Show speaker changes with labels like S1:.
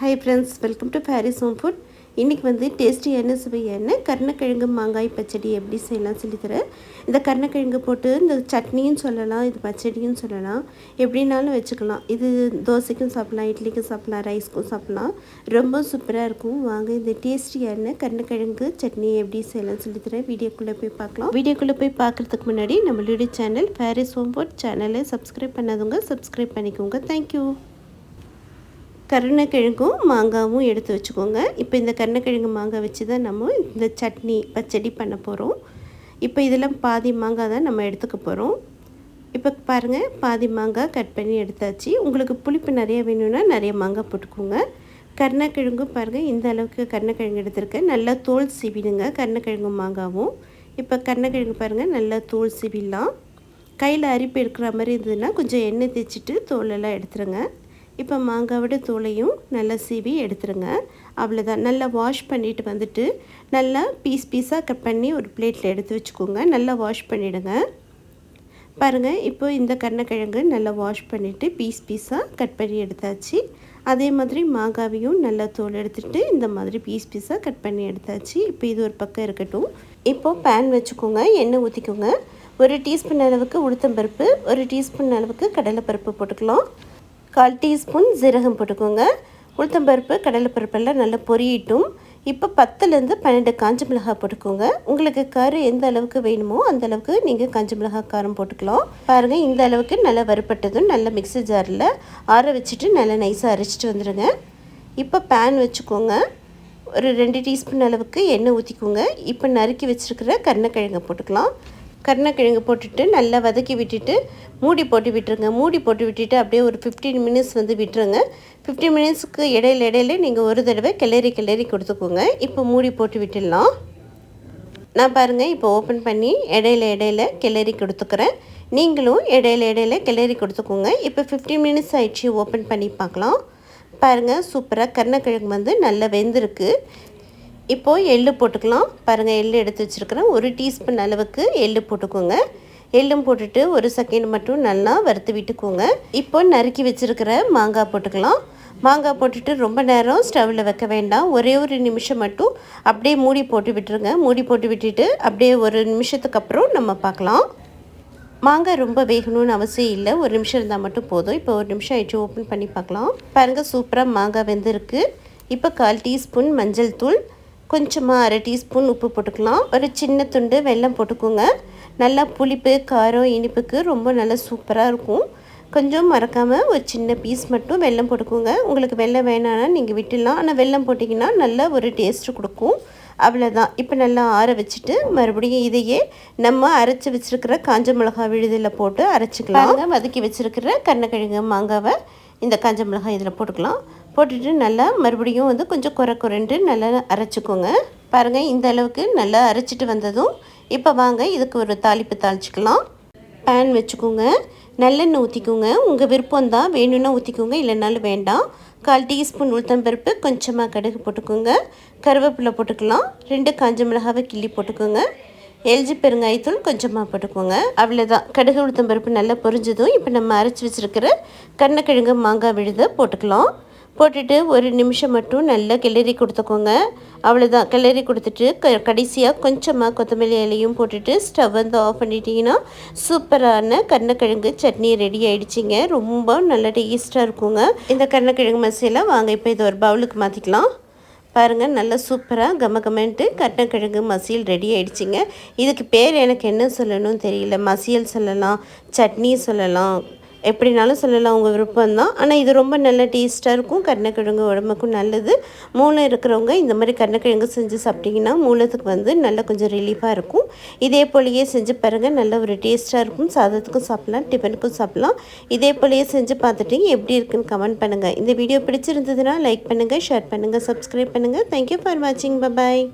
S1: Hi friends, welcome to Paris home food. இன்றைக்கி வந்து டேஸ்டியான சுவையான கருணக்கிழங்கு மாங்காய் பச்சடி எப்படி செய்யலாம் சொல்லித்தரேன். இந்த கருணக்கிழங்கு போட்டு இந்த சட்னியும் சொல்லலாம், இது பச்சடியும் சொல்லலாம், எப்படின்னாலும் வச்சுக்கலாம். இது தோசைக்கும் சாப்பிட்லாம், இட்லிக்கும் சாப்பிட்லாம், ரைஸ்க்கும் சாப்பிட்லாம். ரொம்ப சூப்பராக இருக்கும். வாங்க இந்த டேஸ்டியான கருணக்கிழங்கு சட்னி எப்படி செய்யலாம் சொல்லித்தரேன். வீடியோக்குள்ளே போய் பார்க்கலாம். வீடியோக்குள்ளே போய் பார்க்குறதுக்கு முன்னாடி நம்மளுடைய சேனல் பாரிஸ் ஹோம் ஃபுட் சேனலை சப்ஸ்கிரைப் பண்ணாதவங்க சப்ஸ்கிரைப் பண்ணிக்கோங்க. தேங்க்யூ. கருணக்கிழங்கும் மாங்காவும் எடுத்து வச்சுக்கோங்க. இப்போ இந்த கருணக்கிழங்கு மாங்காய் வச்சு தான் நம்ம இந்த சட்னி பச்சடி பண்ண போகிறோம். இப்போ இதில் பாதி மாங்காய் தான் நம்ம எடுத்துக்க போகிறோம். இப்போ பாருங்கள், பாதி மாங்காய் கட் பண்ணி எடுத்தாச்சு. உங்களுக்கு புளிப்பு நிறைய வேணும்னா நிறைய மாங்காய் போட்டுக்கோங்க. கருணக்கிழங்கும் பாருங்கள், இந்த அளவுக்கு கருணக்கிழங்கு எடுத்துருக்கேன். நல்லா தோல் சீவிடுங்க கருணக்கிழங்கும் மாங்காவும். இப்போ கருணக்கிழங்கு பாருங்கள், நல்லா தோல் சீவிடலாம். கையில் அரிப்பு எடுக்கிற மாதிரி இருந்ததுன்னா கொஞ்சம் எண்ணெய் தேய்ச்சிட்டு தோலெல்லாம் எடுத்துருங்க. இப்போ மாங்காவோட தோலையும் நல்லா சீவி எடுத்துருங்க. அவ்வளோதான். நல்லா வாஷ் பண்ணிவிட்டு வந்துட்டு நல்லா பீஸாக கட் பண்ணி ஒரு பிளேட்டில் எடுத்து வச்சுக்கோங்க. நல்லா வாஷ் பண்ணிவிடுங்க. பாருங்கள், இப்போ இந்த கருணக்கிழங்கு நல்லா வாஷ் பண்ணிவிட்டு பீஸாக கட் பண்ணி எடுத்தாச்சு. அதே மாதிரி மாங்காவையும் நல்லா தோல் எடுத்துகிட்டு இந்த மாதிரி பீஸாக கட் பண்ணி எடுத்தாச்சு. இப்போ இது ஒரு பக்கம் இருக்கட்டும். இப்போது பேன் வச்சுக்கோங்க, எண்ணெய் ஊற்றிக்கோங்க. 1 டீஸ்பூன் அளவுக்கு உளுத்தம்பருப்பு, 1 டீஸ்பூன் அளவுக்கு கடலைப்பருப்பு போட்டுக்கலாம். 1/4 டீஸ்பூன் ஜீரகம் போட்டுக்கோங்க. உளுத்தம்பருப்பு கடலைப்பருப்பெல்லாம் நல்லா பொரியட்டும். இப்போ 10லேருந்து 12 காஞ்ச மிளகாய் போட்டுக்கோங்க. உங்களுக்கு காரம் எந்த அளவுக்கு வேணுமோ அந்த அளவுக்கு நீங்கள் காஞ்ச மிளகாய் காரம் போட்டுக்கலாம். பாருங்கள், இந்த அளவுக்கு நல்லா வறுப்பட்டதும் நல்லா மிக்ஸி ஜாரில் ஆற வச்சுட்டு நல்லா நைஸாக அரைச்சிட்டு வந்துடுங்க. இப்போ பேன் வச்சுக்கோங்க. ஒரு 2 டீஸ்பூன் அளவுக்கு எண்ணெய் ஊற்றிக்கோங்க. இப்போ நறுக்கி வச்சுருக்கிற கருணக்கிழங்கை போட்டுக்கலாம். கருணக்கிழங்கு போட்டுட்டு நல்லா வதக்கி விட்டுட்டு மூடி போட்டு விட்டுருங்க. மூடி போட்டு விட்டுட்டு அப்படியே ஒரு 15 மினிட்ஸ் வந்து விட்டுருங்க. 15 மினிட்ஸுக்கு இடையில நீங்கள் ஒரு தடவை கிளறி கொடுத்துக்கோங்க. இப்போ மூடி போட்டு விட்டுடலாம். நான் பாருங்கள், இப்போ ஓப்பன் பண்ணி இடையில கிளறி கொடுத்துக்கிறேன். நீங்களும் இடையில கிளறி கொடுத்துக்கோங்க. இப்போ 15 மினிட்ஸ் ஆயிடுச்சு. ஓப்பன் பண்ணி பார்க்கலாம். பாருங்கள், சூப்பராக கருணக்கிழங்கு வந்து நல்லா வெந்திருக்கு. இப்போது எள்ளு போட்டுக்கலாம். பாருங்கள், எள்ளு எடுத்து வச்சுருக்கிறேன். 1 டீஸ்பூன் அளவுக்கு எள்ளு போட்டுக்கோங்க. எள்ளும் போட்டுட்டு ஒரு செகண்ட் மட்டும் நல்லா வறுத்து விட்டுக்கோங்க. இப்போ நறுக்கி வச்சுருக்கிற மாங்காய் போட்டுக்கலாம். மாங்காய் போட்டுட்டு ரொம்ப நேரம் ஸ்டவ்வில் வைக்க வேண்டாம். ஒரே ஒரு நிமிஷம் மட்டும் அப்படியே மூடி போட்டு விட்டுருங்க. மூடி போட்டு விட்டுட்டு அப்படியே ஒரு நிமிஷத்துக்கு அப்புறம் நம்ம பார்க்கலாம். மாங்காய் ரொம்ப வேகணும்னு அவசியம் இல்லை, 1 நிமிஷம் இருந்தால் மட்டும் போதும். இப்போ 1 நிமிஷம் ஆயிடுச்சு. ஓப்பன் பண்ணி பார்க்கலாம். பாருங்கள், சூப்பராக மாங்காய் வெந்திருக்கு. இப்போ 1/4 டீஸ்பூன் மஞ்சள் தூள், கொஞ்சமாக 1/2 டீஸ்பூன் உப்பு போட்டுக்கலாம். ஒரு சின்ன துண்டு வெல்லம் போட்டுக்கோங்க. நல்லா புளிப்பு காரம் இனிப்புக்கு ரொம்ப நல்லா சூப்பராக இருக்கும். கொஞ்சம் மறக்காமல் ஒரு சின்ன பீஸ் மட்டும் வெல்லம் போட்டுக்கோங்க. உங்களுக்கு வெல்லம் வேணான்னா நீங்கள் விட்டுடலாம். ஆனால் வெல்லம் போட்டிங்கன்னா நல்லா ஒரு டேஸ்ட்டு கொடுக்கும். அவ்வளோதான். இப்போ நல்லா ஆற வச்சுட்டு மறுபடியும் இதையே நம்ம அரைச்சி வச்சுருக்கிற காஞ்ச மிளகாய் விழுதில் போட்டு அரைச்சிக்கலாம். வதக்கி வச்சுருக்கிற கருணக்கிழங்கு மாங்காவை இந்த காஞ்ச மிளகாய் இதில் போட்டுக்கலாம். போட்டுட்டு நல்லா மறுபடியும் வந்து கொஞ்சம் குறைண்டு நல்லா அரைச்சிக்கோங்க. பாருங்கள், இந்த அளவுக்கு நல்லா அரைச்சிட்டு வந்ததும் இப்போ வாங்க இதுக்கு ஒரு தாளிப்பு தாளிச்சிக்கலாம். பேன் வச்சுக்கோங்க. நல்லெண்ணெய் ஊற்றிக்கோங்க. உங்கள் விருப்பம் தான், வேணும்னா ஊற்றிக்கோங்க, இல்லைனாலும் வேண்டாம். 1/4 டீஸ்பூன் உளுத்தம்பருப்பு, கொஞ்சமாக கடுகு போட்டுக்கோங்க. கருவேப்பிலை போட்டுக்கலாம். 2 காஞ்ச மிளகாவை கிள்ளி போட்டுக்கோங்க. எல்ஜி பெருங்காயத்தூள் கொஞ்சமாக போட்டுக்கோங்க. அவ்வளோதான். கடுகு உளுத்தம்பருப்பு நல்லா பொரிஞ்சதும் இப்போ நம்ம அரைச்சி வச்சுருக்கிற கருணக்கிழங்கு மாங்காய் விழுதை போட்டுக்கலாம். போட்டுட்டு ஒரு நிமிஷம் மட்டும் நல்லா கிளறி கொடுத்துக்கோங்க. அவ்வளோதான். கிளறி கொடுத்துட்டு கடைசியாக கொஞ்சமாக கொத்தமல்லி இலையும் போட்டுட்டு ஸ்டவ் வந்து ஆஃப் பண்ணிட்டீங்கன்னா சூப்பரான கருணக்கிழங்கு சட்னி ரெடி ஆகிடுச்சிங்க. ரொம்ப நல்ல டேஸ்ட்டாக இருக்குங்க இந்த கருணக்கிழங்கு மசாலா. வாங்க இப்போ இதை ஒரு பவுலுக்கு மாற்றிக்கலாம். பாருங்கள், நல்லா சூப்பராக கமகமெண்ட்டு கருணக்கிழங்கு மசியல் ரெடி ஆகிடுச்சிங்க. இதுக்கு பேர் எனக்கு என்ன சொல்லணும்னு தெரியல. மசியல் சொல்லலாம், சட்னி சொல்லலாம், எப்படினாலும் சொல்லலாம், உங்கள் விருப்பம்தான். ஆனால் இது ரொம்ப நல்ல டேஸ்ட்டாக இருக்கும். கருணக்கிழங்கு உடம்புக்கும் நல்லது. மூளை இருக்கிறவங்க இந்த மாதிரி கருணக்கிழங்கு செஞ்சு சாப்பிட்டிங்கன்னா மூலத்துக்கு வந்து நல்லா கொஞ்சம் ரிலீஃபாக இருக்கும். இதே போலேயே செஞ்சு பாருங்கள், நல்ல ஒரு டேஸ்ட்டாக இருக்கும். சாதத்துக்கும் சாப்பிட்லாம், டிஃபனுக்கும் சாப்பிட்லாம். இதே போலேயே செஞ்சு பார்த்துட்டு எப்படி இருக்குன்னு கமெண்ட் பண்ணுங்கள். இந்த வீடியோ பிடிச்சிருந்ததுன்னா லைக் பண்ணுங்கள், ஷேர் பண்ணுங்கள், சப்ஸ்கிரைப் பண்ணுங்கள். தேங்க்யூ ஃபார் வாட்சிங். பாய்.